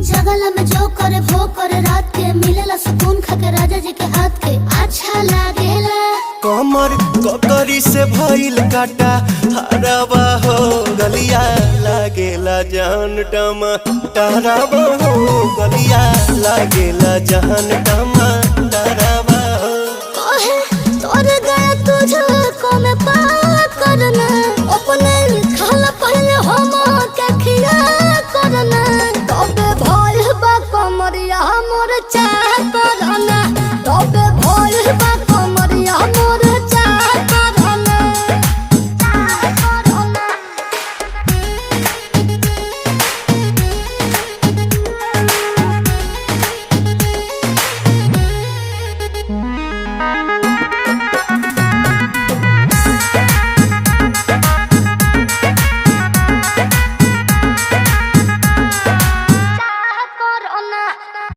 जगला में जो करे वो करे रात के मिलेला सुकून खाके राजा जी के हाथ के अच्छा लागेला। कमर ककरी से भइल काटा हराबा हो गलिया लागेला जान टमाटराबा हो गलिया लागेला जान टमाटराबा हो। कहे तोर गया तुझको मैं पार करना अपने खाला पहले हम के खिया करना तबे भइल बा कमरिया मोर चाह करना तबे भइल बा कमरिया मोर चाह करना चाह करना।